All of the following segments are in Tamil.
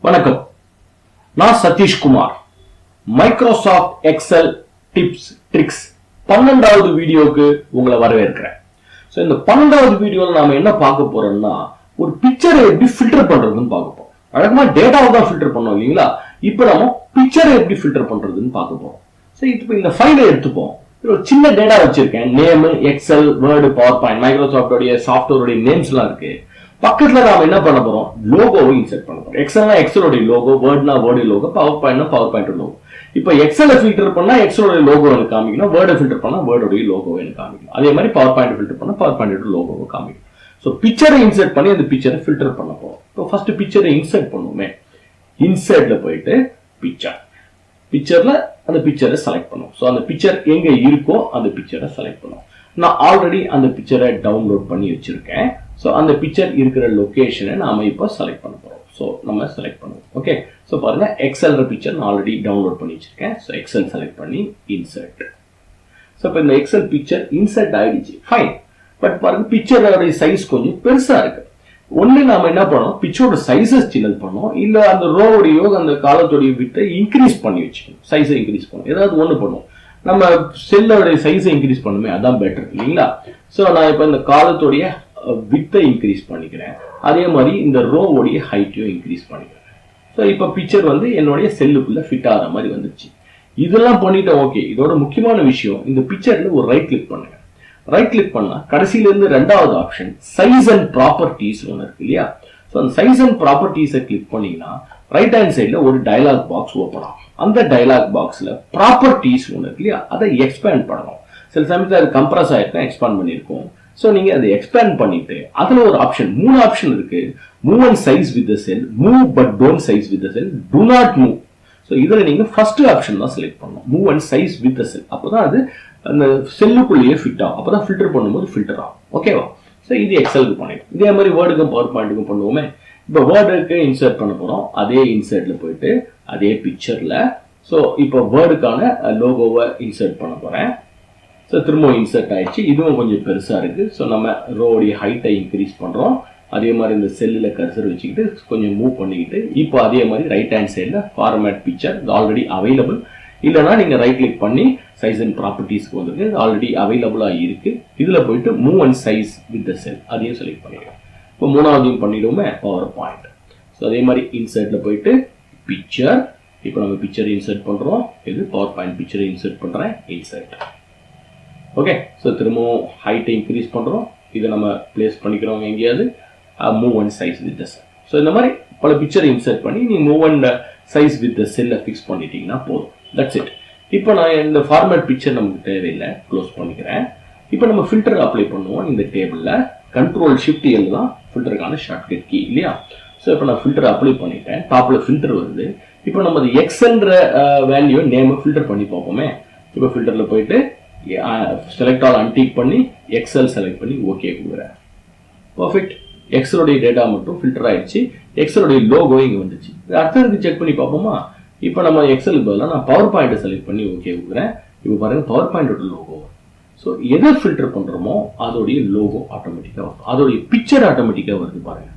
வணக்கம். நான் Satishkumar. Microsoft Excel tips tricks 12வது வீடியோக்கு உங்களை வரவேற்கிறேன். ஸோ இந்த 12வது வீடியோவில் நாம என்ன பார்க்க போறோம்னா, ஒரு பிக்சரை எப்படி ஃபில்டர் பண்றதுன்னு பார்க்க போறோம். வழக்கமா டேட்டாவை தான் ஃபில்டர் பண்ணோம் இல்லைங்களா? இப்போ நம்ம பிக்சரை எப்படி ஃபில்டர் பண்றதுன்னு பார்க்க போறோம். ஸோ இப்போ இந்த ஃபைலை எடுத்துப்போம். ஒரு சின்ன டேட்டா வச்சிருக்கேன். Name, Excel, Word, PowerPoint, மைக்ரோசாஃப்டோடைய சாஃப்ட்வேருடைய நேம்ஸ் எல்லாம் இருக்கு. பக்கத்துல நாம என்ன பண்ண போறோம்? லோகோவை இன்சர்ட் பண்ண போறோம். எக்ஸல்னா எக்ஸலோட லோகோ, வேர்ட்னா வேர்டு லோகோ, பவர் பாயிண்ட்னா பவர் பாயிண்ட் லோகோ. இப்போ எக்ஸலை ஃபில்டர் பண்ணா எக்ஸலோட லோகோ எனக்கு காமிக்கணும், வேர்டை ஃபில்டர் பண்ணா வேர்டோடைய லோகோ எனக்கு காமிக்கணும். அதே மாதிரி பவர் பாயிண்ட் ஃபில்டர் பண்ணா பவர் பாயிண்ட் லோகோவை காமிக்கணும். ஸோ பிக்சரை இன்சர்ட் பண்ணி அந்த பிக்சரை ஃபில்டர் பண்ண போறோம். இப்போ ஃபர்ஸ்ட் பிக்சரை இன்சர்ட் பண்ணுவோமே. இன்சர்ட்ல போயிட்டு பிக்சர்ல அந்த பிக்சரை செலக்ட் பண்ணுவோம். ஸோ அந்த பிக்சர் எங்க இருக்கோ அந்த பிக்சரை செலக்ட் பண்ணுவோம். நான் ஆல்ரெடி அந்த பிக்சரை டவுன்லோட் பண்ணி வச்சிருக்கேன். ஸோ அந்த பிக்சர் இருக்கிற லொகேஷனை நாம இப்போ செலக்ட் பண்ண போறோம். ஸோ நம்ம செலக்ட் பண்ணுவோம். ஓகே, ஸோ பாருங்க, எக்ஸல் பிக்சர் நான் ஆல்ரெடி டவுன்லோட் பண்ணி வச்சிருக்கேன். ஸோ எக்ஸல் செலக்ட் பண்ணி இன்சர்ட். ஸோ இப்போ இந்த எக்ஸல் பிக்சர் இன்சர்ட் ஆயிடுச்சு, ஃபைன். பட் பாருங்க, பிக்சரோட சைஸ் கொஞ்சம் பெருசா இருக்கு. ஒண்ணு நாம என்ன பண்ணோம், பிக்சரோட சைஸஸ் சின்னது பண்ணோம், இல்ல அந்த ரோவுடையோ அந்த காலத்தோடைய வித்தை இன்க்ரீஸ் பண்ணி வச்சுக்கணும், சைஸை இன்க்ரீஸ் பண்ணும். ஏதாவது ஒண்ணு பண்ணுவோம். நம்ம செல்லோட சைஸை இன்க்ரீஸ் பண்ணுமே, அதான் பெட்டர் இல்லைங்களா? ஸோ நான் இப்போ இந்த காலத்தோடைய வித்தை இன்க்ரீஸ் பண்ணிக்கிறேன். அதே மாதிரி இந்த ரோவோடைய ஹைட்டையும் இன்க்ரீஸ் பண்ணிக்கிறேன். ஸோ இப்போ பிக்சர் வந்து என்னுடைய செல்லுக்குள்ள ஃபிட் ஆகிற மாதிரி வந்துச்சு. இதெல்லாம் பண்ணிட்டேன். ஓகே, இதோட முக்கியமான விஷயம், இந்த பிக்சர்ல ஒரு ரைட் கிளிக் பண்ணுங்க. ரைட் கிளிக் பண்ணா கடைசியில இருந்து ரெண்டாவது ஆப்ஷன் சைஸ் அண்ட் ப்ராப்பர்ட்டிஸ் ஒன்று இருக்கு இல்லையா? ஸோ அந்த சைஸ் அண்ட் ப்ராப்பர்ட்டிஸை கிளிக் பண்ணீங்கன்னா ரைட் ஹேண்ட் சைட்ல ஒரு டயலாக் பாக்ஸ் ஓப்பன் ஆகும். அந்த டயலாக் பாக்ஸ்ல ப்ராப்பர்ட்டிஸ் ஒன்று இருக்கு இல்லையா? அதை எக்ஸ்பேண்ட் பண்ணணும். சில சமயத்தில் அது கம்ப்ரஸ் ஆயிருக்கும், எக்ஸ்பேண்ட் பண்ணியிருக்கோம். ஸோ நீங்க அதை எக்ஸ்பேண்ட் பண்ணிட்டு அதுல ஒரு ஆப்ஷன், 3 ஆப்ஷன் இருக்கு. Move and size with the cell, move but don't size with the cell, do not move. So இதுல நீங்க ஃபர்ஸ்ட் ஆப்ஷன் தான் செலக்ட் பண்ணணும், move and size with the cell. அப்போதான் அது அந்த செல்லுக்குள்ளேயே ஃபிட் ஆகும். அப்பதான் ஃபில்டர் பண்ணும்போது ஃபில்டர் ஆகும். ஓகேவா? ஸோ இது எக்ஸலுக்கு பண்ணிடும். இதே மாதிரி வேர்டுக்கும் பவர் பாயிண்ட்டுக்கும் பண்ணுவோமே. இப்போ வேர்டுக்கு இன்சர்ட் பண்ண போறோம். அதே இன்சர்ட்ல போயிட்டு அதே பிக்சர்ல ஸோ இப்போ வேர்டுக்கான லோகோவை இன்சர்ட் பண்ண போறேன். ஸோ திரும்ப இன்சர்ட் ஆயிடுச்சு. இதுவும் கொஞ்சம் பெருசா இருக்கு. ஸோ நம்ம ரோடைய ஹைட்டை இன்க்ரீஸ் பண்றோம். அதே மாதிரி இந்த செல்லில் கர்சர் வச்சுக்கிட்டு கொஞ்சம் மூவ் பண்ணிக்கிட்டு இப்போ அதே மாதிரி ரைட் ஹேண்ட் சைடில் ஃபார்மேட் பிக்சர் ஆல்ரெடி அவைலபிள். இல்லைனா நீங்க ரைட் கிளிக் பண்ணி சைஸ் அண்ட் ப்ராப்பர்ட்டிஸ்க்கு வந்துருக்கு, ஆல்ரெடி அவைலபிளா இருக்கு. இதுல போயிட்டு move and size with the cell அதையும் செலக்ட் பண்ணிடுவோம். இப்போ மூணாவதையும் பண்ணிடுவோமே, பவர் பாயிண்ட். ஸோ அதே மாதிரி இன்சர்ட்ல போயிட்டு பிக்சர். இப்போ நம்ம பிக்சரை இன்சர்ட் பண்றோம். இது பவர் பாயிண்ட் பிக்சரை இன்சர்ட் பண்றேன், இன்சர்ட். ஓகே, ஸோ திரும்பவும் ஹைட்டை இன்க்ரீஸ் பண்றோம். இதை நம்ம பிளேஸ் பண்ணிக்கிறோம் எங்கேயாவது, move and size with the sell. So இந்த மாதிரி பல பிக்சரை இன்சர்ட் பண்ணி நீ மூவ் அண்ட் சைஸ் வித் த செல்லை ஃபிக்ஸ் பண்ணிட்டீங்கன்னா போதும். That's it. இப்போ நான் இந்த ஃபார்மேட் பிக்சர் நமக்கு தேவையில்லை, க்ளோஸ் பண்ணிக்கிறேன். இப்போ நம்ம ஃபில்டர் அப்ளை பண்ணுவோம். இந்த டேபிள்ல Ctrl+Shift+L தான் ஃபில்டருக்கான ஷார்ட்கட் கீ இல்லையா? ஸோ இப்போ நான் ஃபில்டர் அப்ளை பண்ணிட்டேன். டாப்ல ஃபில்டர் வருது. இப்போ நம்ம எக்ஸ்ன்ற வேல்யூ நேம் ஃபில்டர் பண்ணி பார்ப்போமே. இப்போ ஃபில்டர்ல போயிட்டு செலக்ட் ஆல் அன்டிக் பண்ணி எக்ஸல் செலக்ட் பண்ணி ஓகே கொடுக்குறேன். பர்ஃபெக்ட். எக்ஸலோடைய டேட்டா மட்டும் ஃபில்டர் ஆயிடுச்சு. எக்ஸலோடைய லோகோ இங்க வந்துச்சு. அடுத்ததுக்கு செக் பண்ணி பார்ப்போமா? இப்போ நம்ம எக்ஸலுக்கு பதிலாக நான் பவர் பாயிண்ட்டை செலக்ட் பண்ணி ஓகே கொடுக்குறேன். இப்போ பாருங்க, பவர் பாயிண்டோட லோகோ. ஸோ எதை ஃபில்டர் பண்றோமோ அதோடைய லோகோ ஆட்டோமேட்டிக்காக வரும், அதோடைய பிக்சர் ஆட்டோமேட்டிக்காக வருது. பாருங்க,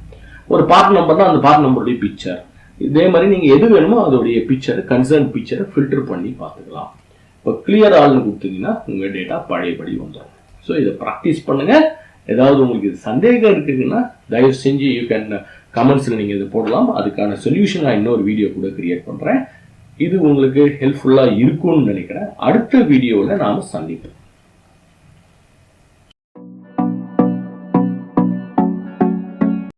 ஒரு பார்ட் நம்பர்னா அந்த பார்ட் நம்பருடைய பிக்சர். இதே மாதிரி நீங்க எது வேணுமோ அதோடைய பிக்சர், கன்சர்ன் பிக்சரை ஃபில்டர் பண்ணி பார்த்துக்கலாம். இப்போ கிளியர் ஆல்னு கொடுத்தீங்கன்னா உங்க டேட்டா பழையபடி வந்துடும். ஸோ இதை ப்ராக்டிஸ் பண்ணுங்க. ஏதாவது உங்களுக்கு சந்தேகம் இருக்குதுன்னா தயவு செஞ்சு யூ கேன் கமெண்ட்ஸ்ல நீங்க இதை போடலாம். அதுக்கான சொல்யூஷன் நான் இன்னொரு வீடியோ கூட கிரியேட் பண்றேன். இது உங்களுக்கு ஹெல்ப்ஃபுல்லா இருக்கும்னு நினைக்கிறேன். அடுத்த வீடியோவில் நாம சந்திப்போம்.